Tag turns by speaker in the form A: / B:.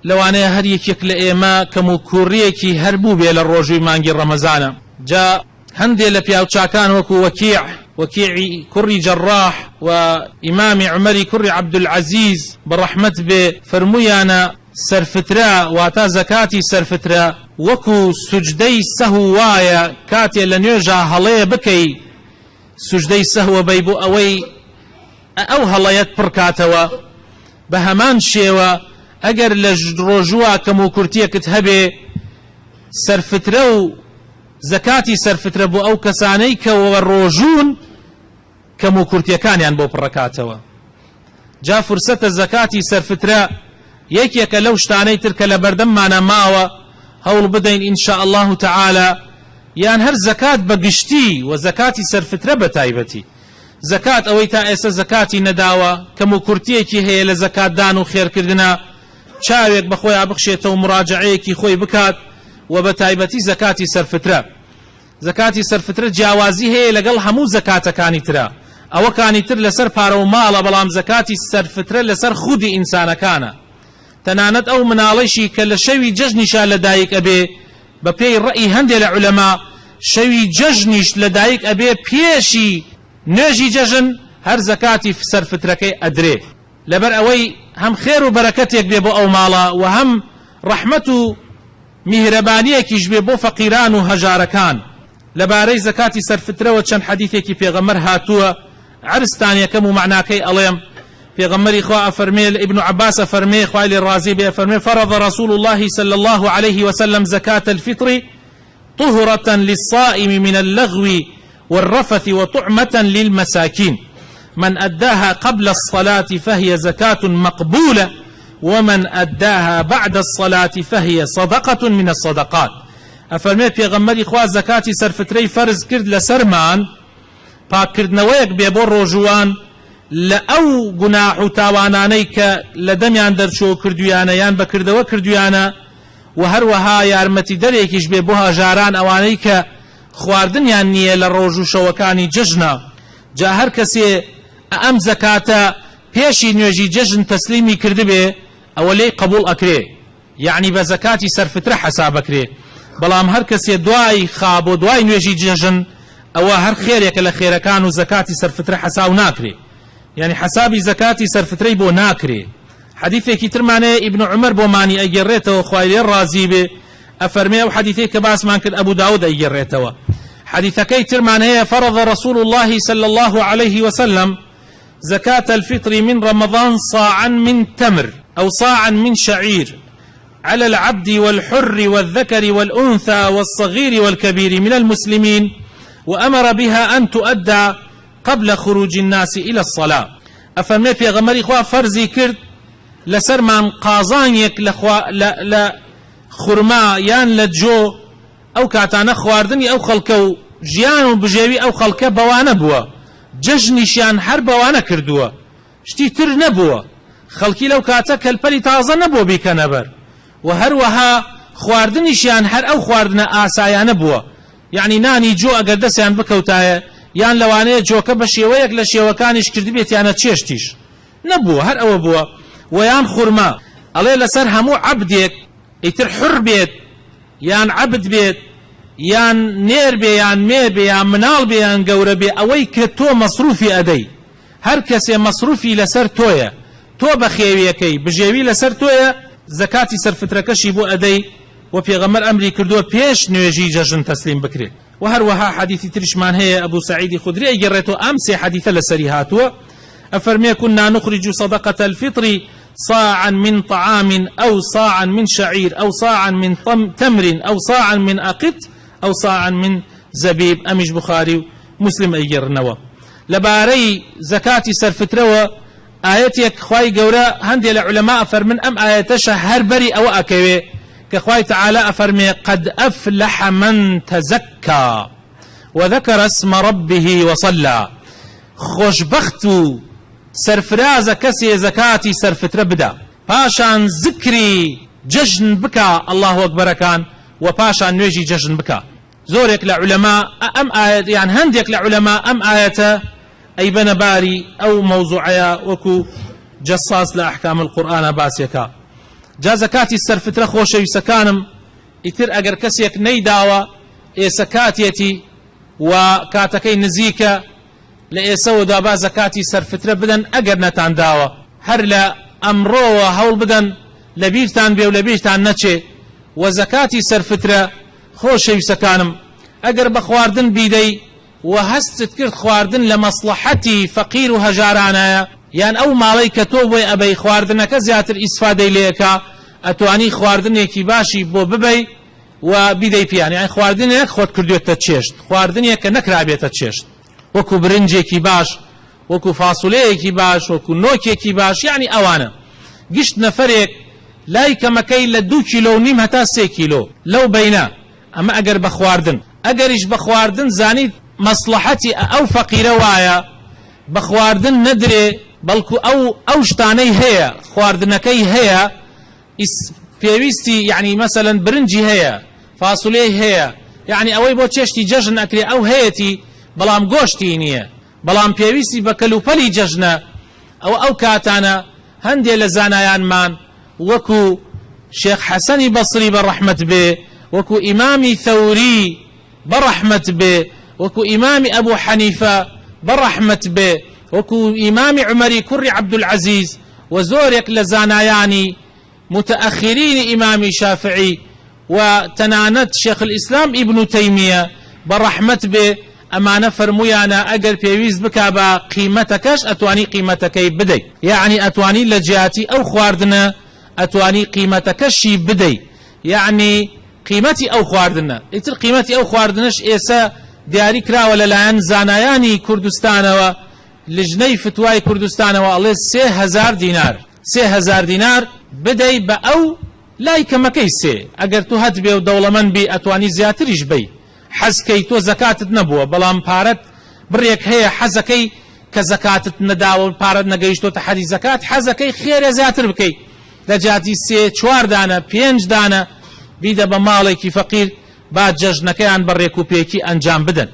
A: لەوانەیە هەر یەکێک لە ئێمە کەم و کوڕیەکی هەر بوو بێ لە ڕۆژووی مانگی ڕەمەزانە. جا هەندێک لە پیاوچاکان وەکو وەکیعی کوڕی جەڕاح و ئیمامی عومەری کوڕی عەبدولعەزیز بەڕەحمەت بێ فەرموویانە سەرفترە واتە زەکاتی سەرفترە وەکو سوجدەی سەهو وایە کاتێ لە نوێژە هەڵەیە بکەی سوجدەی سەهوە بەی بۆ ئەوەی ئەو هەڵەیەت پڕکاتەوە. بە هەمان شێوە ئەگەر لە ڕۆژووە کەم و کورتیەکت هەبێ سەرفترە و زەکاتی سەرفترە بۆ ئەو کەسانەی کەوە ڕۆژوون کەم و کورتیەکانیان بۆ پڕکاتەوە. جا فرسەتە زەکاتی سەرفترە یەکێکە لەو شتانەی تر کە لە بەردەممانە ماوە هەوڵ بدەین ئینشاء الله تعالى یان هەر زەکات بەگشتی و زەکاتی سەرفترە بە تایبەتی. زەکات ئەوەی تا ئێستا زەکاتی نەداوە کەم و کورتیەکی هەیە لە زەکاتدان و خێرکردنە چاوێک بەخۆی بخشێتەوە و مراجعەیەکی خۆی بکات و بە تایبەتی زەکاتی سەرفترە. زەکاتی سەرفترە جیاوازی هەیە لەگەڵ هەموو زەکاتەکانی ترە. ئەوەکانی تر لەسەر پارە و ماڵە بەڵام زەکاتی سەرفترە لەسەر خودی ئینسانەکانە. تەنانەت ئەو مناڵەشی کە لە شەوی جەژنیشا لەدایک ئەبێ بە پێی ڕەئی هەندێک لە عولەما شەوی جەژنیش لەدایک ئەبێ پێشی نوێژی جەژن هەر زەکاتی سەرفترەکەی ئەدرێ لەبەر ئەوەی هەم خێر و بەرەکەتێک بێ بۆ ئەو ماڵە و هەم ڕەحمەت و میهرەبانیەکیش بێ بۆ فەقیران و هەژارەکان. لەبارەی زەکاتی سەرفترەوە چەند حەدیثێکی پێغەمبەر هاتووە عرستان یەکەم و معناکەی ئەڵێم. پێغەمبەری خوا ئەفەرمێ ابن عباس ئەفەرمێ خوای لێ ڕازی بێ ئەفەرمێ فرض رسول الله صلى الله عليه وسلم زكاة الفطر طهرة للصائم من اللغو والرفث وطعمة للمساكين من أداها قبل الصلاة فهي زكاة مقبولة ومن أداها بعد الصلاة فهي صدقة من الصدقات. أفرمي پیغمبری خوا زكاة سرفتري فرز کرد لسرمان پاک کردنەوەیەک بێ بۆ ڕۆژوان لە ئەو گوناح و تاوانانەی کە لە دەمیان دەرچۆ کردویانە یان بەکردەوە کردویانە و هەروەها یارمەتی دەرێکیش بێ بۆ هەژاران ئەوانەی کە خواردنیان نییە لە ڕۆژ و شەوەکانی جەژنە. جا هەر کەسێ ئەم زەکاتە پێشی نوێژی جەژن تەسلیمی کردبێ ئەوە لێی قبول ئەکرێ یعنی بە زەکاتی سەرفترە حەساب ئەکرێ. بەڵام هەر کەسێ دوای خاب و دوای نوێژی جەژن ئەوە هەر خێرێکە لە خێرەکان و زەکاتی سەرفترە حەساو ناکرێ يعني حسابي زكاتي سرفتري بو ناكري. حديثي ترمانه ابن عمر بو ماني اجريته وخويل الرازي به افرمي او حديثي كباس مانك ابو داود اجريته حديثكي ترمانه فرض رسول الله صلى الله عليه وسلم زكاة الفطر من رمضان صاعا من تمر او صاعا من شعير على العبد والحر والذكر والانثى والصغير والكبير من المسلمين وامر بها ان تؤدى قبل خروج الناس إلى الصلاة. أفرمي في غمري خوا فرزي كرد لسرمان قازانيك لخرما يان لجو أو كاتانا خواردني أو خلقو جيان بجيوي أو خلقه بوانا بوا ججنشيان هر بوانا كردوا شتي تر نبوا خلقي لو كاتك البلي تازا نبوا بيك نبر وهروها خواردنشيان هر أو خواردنا آسايا نبوا يعني ناني جو أقدسيان بكوتايا یان لەوانەیە جۆکە بە شێوەیەک لە شێوەکانیش کردی بێت یانە چێشتیش نەبووە هەر ئەوە بووە. ویان خورما ئەڵێ لەسەر هەموو عەبدێک ئیتر حڕ بێت یان عەبد بێت یان نێر بێ یان مێ بێ یان مناڵ بێ یان گەورە بێ ئەوەی کە تۆ مەسروفی ئەدەی هەر کەسێ مەسروفی لەسەر تۆیە تۆ بە خێویەکەی بژێوی لەسەر تۆیە زەکاتی سەرفترەکەشی بۆ ئەدەی و پێغەمبەر ئەمری کردووە پێش نوێژی جەژن تەسلیم بکرێت. وهروها حديث ترشمان هي أبو سعيد خدري أجرته أمس حديث لسريهاتوا أفرمي كنا نخرج صدقة الفطر صاعا من طعام أو صاعا من شعير أو صاعا من تمر أو صاعا من أقط أو صاعا من زبيب. أمش بخاري مسلم أجرنوا لباري زكاة سرفتروا آياتك خواي قورا هندي العلماء فرمن أم آياتش هربري أو أكوي كخواي تعالى أفرمي قد أفلح من تزكى وذكر اسم ربه وصلى. خوشبخت سرفراز كسي زكاتي سرفتر بدا باشان ذكري ججن بكى الله أكبر كان وباشان نوجي ججن بكى. زورك لعلماء أم آيات يعني هنديك لعلماء أم آيات أي بنباري أو موضوعيا وكو جصاص لأحكام القرآن باسيكا جا زەکاتی سەرفترە خۆشەویستەکانم ئیتر ئەگەر کەسێک نەیداوە ئێسە کاتێتی و کاتەکەی نزیکە لە ئێسەوەدا با زەکاتی سەرفترە بدەن ئەگەر نەتانداوە هەر لە ئەمڕۆوە هەوڵ بدەن لە بیرتان بێ و لە بیرتان نەچێ و زەکاتی سەرفترە خۆشەویستەکانم ئەگەر بە خواردن بیدەی و هەستت کرد خواردن لە مەسلحەتی فەقیر و هەژارانایە یان ئەو ماڵەی کە تۆ بۆی ئەبەی خواردنەکە زیاتر ئیسفادەی لێەکە ئەتوانی خواردنێکی باشی بۆ ببەی و بیدەی پیان یان خواردنێک خۆت کردوێتە چێشت خواردنێک کە نەکرابێتە چێشت وەکو برنجێکی باش وەکو فاسولەیەکی باش وەکو نۆکێکی باش یعنی ئەوانە گشت نەفرێک لای کەمەکەی لە 2 کیلۆ و نیم هەتا 3 کیلۆ لەو بەینە ئەمە ئەگەر بە خواردن ئەگەریش بە خواردن زانیت مەسلحەتی ئەو فەقیرە وایە بە خواردن نەدرێ بەڵکو ئەو شتانەی هەیە خواردنەکەی هەیە پێویستی یعنی مەسەلەن برنجی هەیە فاسولەی هەیە یعنی ئەوەی بۆ چێشتی جەژن ئەکرێ ئەو هەیەتی بەڵام گۆشتی نییە بەڵام پێویستی بە کەلوپەلی جەژنە ئەو کاتانە هەندێ لە زانایانمان وەکو شێخ حەسەنی بەسری بەڕەحمەت بێ وەکو ئیمامی ثەوری بەڕەحمەت بێ وەکو ئیمامی ئەبوو حەنیفە بەڕەحمەت بێ وەکو ئیمامی عومەری کوڕی عەبدولعەزیز و زۆرێک لە زانایانی متأخرین ئیمامی شافعی و تەنانەت شێخ الئیسلام ئیبن تەیمیە بەڕەحمەت بێ ئەمانە فەرموویانە ئەگەر پێویست بکا بە قیمەتەکەش ئەتوانی قیمەتەکەی بدەیت یعنی ئەتوانی لە جیاتی ئەو خواردنە ئەتوانی قیمەتەکەشی بدەیت یعنی قیمەتی ئەو خواردنە ئیتر قیمەتی ئەو خواردنەش ئێستا دیاری کراوە لەلایەن زانایانی کوردستانەوە لجنەی فتوای کوردستانەوە ئەڵێ 3000 دینار 3000 دینار بدەی بە ئەو لای کەمەکەی سێ ئەگەر تو هەت بێ و دەوڵەمەند بی ئەتوانی زیاتریش بی حەزکەی تۆ زەکاتت نەبووە بەڵام پارەت بڕێک هەیە حەزەکەی کە زەکاتت نەداوە و پارەت نەگەیشتۆتە حەدی زەکات حەزەکەی خێرە زیاتر بکەی لە جاتی 3-4 دانە 5 دانە بیدە بە ماڵێکی فەقیر با جەژنەکەیان بە ڕێک و پێکی ئەنجام بدەن